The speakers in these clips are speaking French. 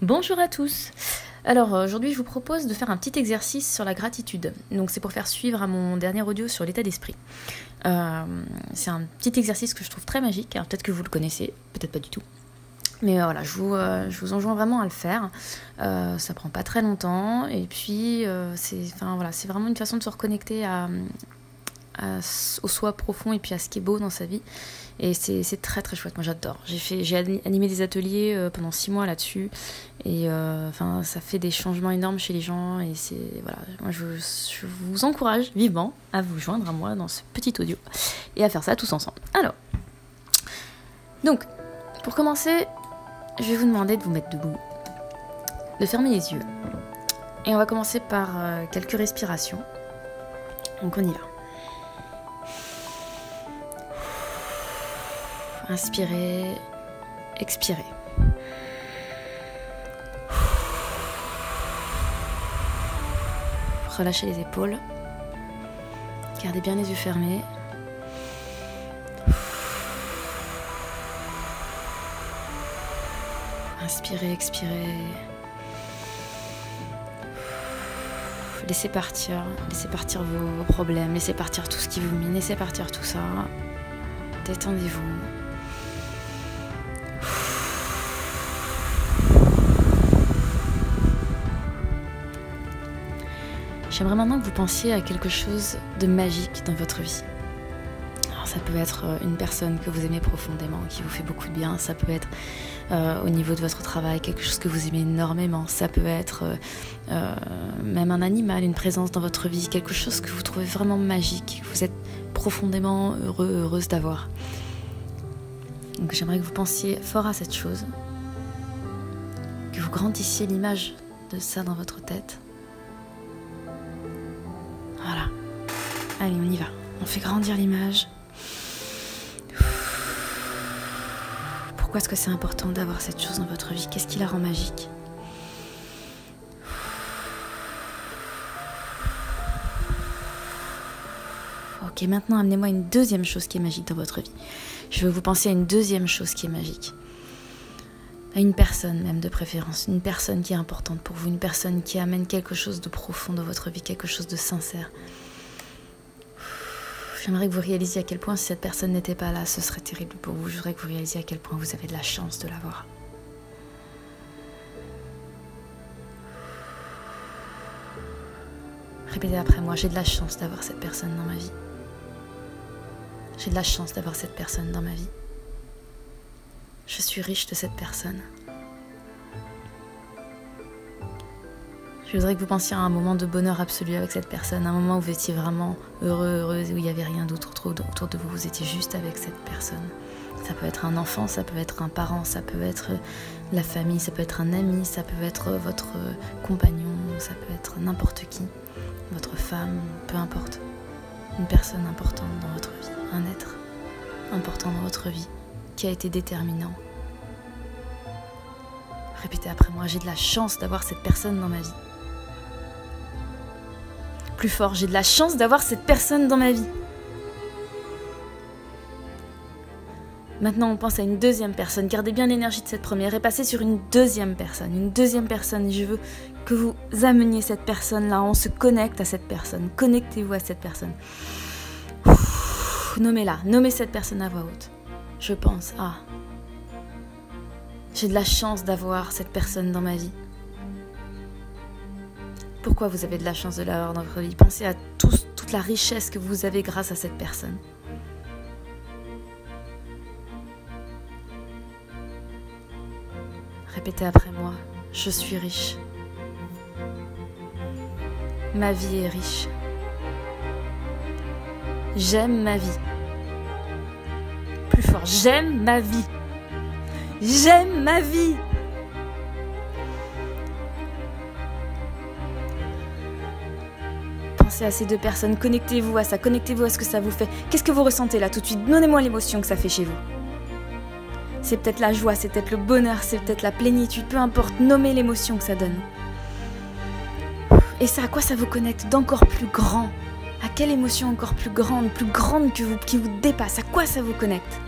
Bonjour à tous. Alors aujourd'hui je vous propose de faire un petit exercice sur la gratitude. Donc c'est pour faire suivre à mon dernier audio sur l'état d'esprit. C'est un petit exercice que je trouve très magique. Alors peut-être que vous le connaissez, peut-être pas du tout. Mais voilà, je vous enjoins vraiment à le faire. Ça prend pas très longtemps. Et puis c'est vraiment une façon de se reconnecter au soi profond et puis à ce qui est beau dans sa vie. Et c'est très très chouette, moi j'adore. J'ai animé des ateliers pendant 6 mois là-dessus. Et ça fait des changements énormes chez les gens. Et moi je vous encourage vivement à vous joindre à moi dans ce petit audio et à faire ça tous ensemble. Alors, donc, pour commencer, je vais vous demander de vous mettre debout, de fermer les yeux. Et on va commencer par quelques respirations. Donc on y va. Inspirez, expirez. Relâchez les épaules. Gardez bien les yeux fermés. Inspirez, expirez. Laissez partir vos problèmes, laissez partir tout ce qui vous mine, laissez partir tout ça. Détendez-vous. J'aimerais maintenant que vous pensiez à quelque chose de magique dans votre vie. Alors ça peut être une personne que vous aimez profondément, qui vous fait beaucoup de bien. Ça peut être au niveau de votre travail, quelque chose que vous aimez énormément. Ça peut être même un animal, une présence dans votre vie, quelque chose que vous trouvez vraiment magique, que vous êtes profondément heureuse d'avoir. Donc j'aimerais que vous pensiez fort à cette chose, que vous grandissiez l'image de ça dans votre tête. Voilà. Allez, on y va. On fait grandir l'image. Pourquoi est-ce que c'est important d'avoir cette chose dans votre vie? Qu'est-ce qui la rend magique? Ok, maintenant amenez-moi une deuxième chose qui est magique dans votre vie. Je veux vous penser à une deuxième chose qui est magique. À une personne même de préférence, une personne qui est importante pour vous, une personne qui amène quelque chose de profond dans votre vie, quelque chose de sincère. J'aimerais que vous réalisiez à quel point si cette personne n'était pas là, ce serait terrible pour vous. Je voudrais que vous réalisiez à quel point vous avez de la chance de l'avoir. Répétez après moi, j'ai de la chance d'avoir cette personne dans ma vie. J'ai de la chance d'avoir cette personne dans ma vie. Je suis riche de cette personne. Je voudrais que vous pensiez à un moment de bonheur absolu avec cette personne, un moment où vous étiez vraiment heureuse, où il n'y avait rien d'autre autour de vous, vous étiez juste avec cette personne. Ça peut être un enfant, ça peut être un parent, ça peut être la famille, ça peut être un ami, ça peut être votre compagnon, ça peut être n'importe qui, votre femme, peu importe. Une personne importante dans votre vie, un être important dans votre vie, qui a été déterminant. Répétez après moi, j'ai de la chance d'avoir cette personne dans ma vie. Plus fort, j'ai de la chance d'avoir cette personne dans ma vie. Maintenant, on pense à une deuxième personne. Gardez bien l'énergie de cette première et passez sur une deuxième personne. Une deuxième personne, et je veux que vous ameniez cette personne-là. On se connecte à cette personne. Connectez-vous à cette personne. Nommez-la. Nommez cette personne à voix haute. Je pense à... J'ai de la chance d'avoir cette personne dans ma vie. Pourquoi vous avez de la chance de l'avoir dans votre vie? Pensez à toute la richesse que vous avez grâce à cette personne. Répétez après moi, je suis riche. Ma vie est riche. J'aime ma vie. Plus fort, j'aime ma vie. J'aime ma vie. Pensez à ces deux personnes, connectez-vous à ça, connectez-vous à ce que ça vous fait. Qu'est-ce que vous ressentez là tout de suite? Donnez-moi l'émotion que ça fait chez vous. C'est peut-être la joie, c'est peut-être le bonheur, c'est peut-être la plénitude, peu importe, nommez l'émotion que ça donne. Et ça, à quoi ça vous connecte d'encore plus grand? À quelle émotion encore plus grande que vous, qui vous dépasse? À quoi ça vous connecte?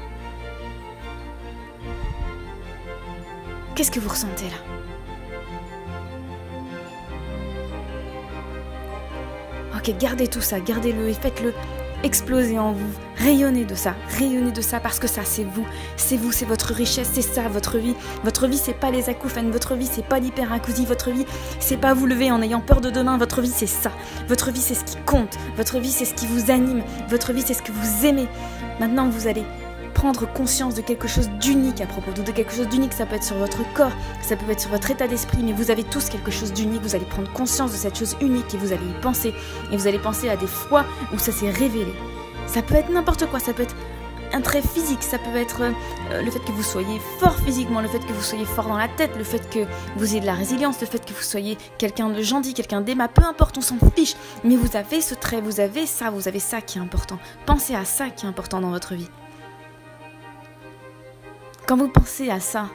Qu'est-ce que vous ressentez là? Ok, gardez tout ça, gardez-le et faites-le exploser en vous. Rayonnez de ça parce que ça c'est vous, c'est votre richesse, c'est ça votre vie. Votre vie c'est pas les acouphènes, votre vie c'est pas l'hyperacousie, votre vie c'est pas vous lever en ayant peur de demain, votre vie c'est ça. Votre vie c'est ce qui compte, votre vie c'est ce qui vous anime, votre vie c'est ce que vous aimez. Maintenant vous allez prendre conscience de quelque chose d'unique à propos de quelque chose d'unique, ça peut être sur votre corps, ça peut être sur votre état d'esprit, mais vous avez tous quelque chose d'unique, vous allez prendre conscience de cette chose unique et vous allez y penser, et vous allez penser à des fois où ça s'est révélé. Ça peut être n'importe quoi, ça peut être un trait physique, ça peut être le fait que vous soyez fort physiquement, le fait que vous soyez fort dans la tête, le fait que vous ayez de la résilience, le fait que vous soyez quelqu'un de gentil, quelqu'un d'aimable, peu importe, on s'en fiche, mais vous avez ce trait, vous avez ça qui est important. Pensez à ça qui est important dans votre vie. Quand vous pensez à ça,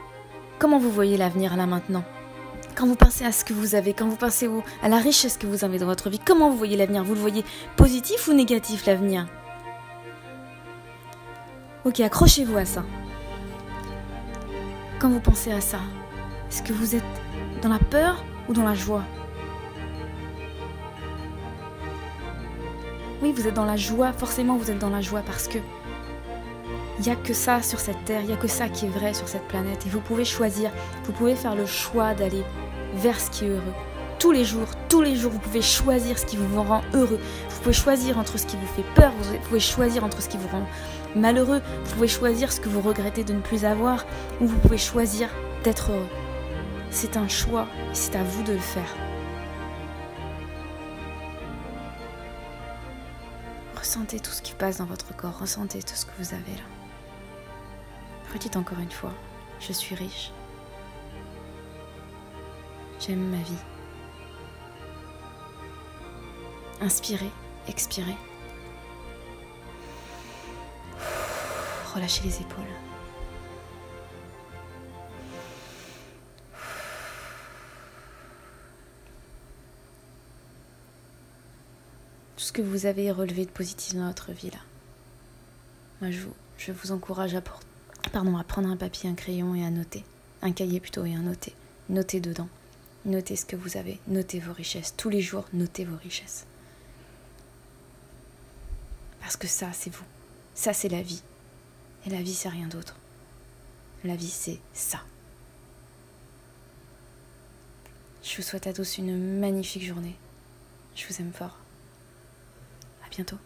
comment vous voyez l'avenir là maintenant? Quand vous pensez à ce que vous avez, quand vous pensez à la richesse que vous avez dans votre vie, comment vous voyez l'avenir? Vous le voyez positif ou négatif l'avenir? Ok, accrochez-vous à ça. Quand vous pensez à ça, est-ce que vous êtes dans la peur ou dans la joie? Oui, vous êtes dans la joie, forcément vous êtes dans la joie parce que il n'y a que ça sur cette terre, il n'y a que ça qui est vrai sur cette planète. Et vous pouvez choisir, vous pouvez faire le choix d'aller vers ce qui est heureux. Tous les jours, vous pouvez choisir ce qui vous rend heureux. Vous pouvez choisir entre ce qui vous fait peur, vous pouvez choisir entre ce qui vous rend malheureux, vous pouvez choisir ce que vous regrettez de ne plus avoir, ou vous pouvez choisir d'être heureux. C'est un choix, et c'est à vous de le faire. Ressentez tout ce qui passe dans votre corps, ressentez tout ce que vous avez là. Redites encore une fois, je suis riche. J'aime ma vie. Inspirez, expirez. Relâchez les épaules. Tout ce que vous avez relevé de positif dans votre vie là. Moi je vous encourage à prendre un papier, un crayon et à noter. Un cahier plutôt et à noter. Notez dedans. Notez ce que vous avez. Notez vos richesses. Tous les jours, notez vos richesses. Parce que ça, c'est vous. Ça, c'est la vie. Et la vie, c'est rien d'autre. La vie, c'est ça. Je vous souhaite à tous une magnifique journée. Je vous aime fort. À bientôt.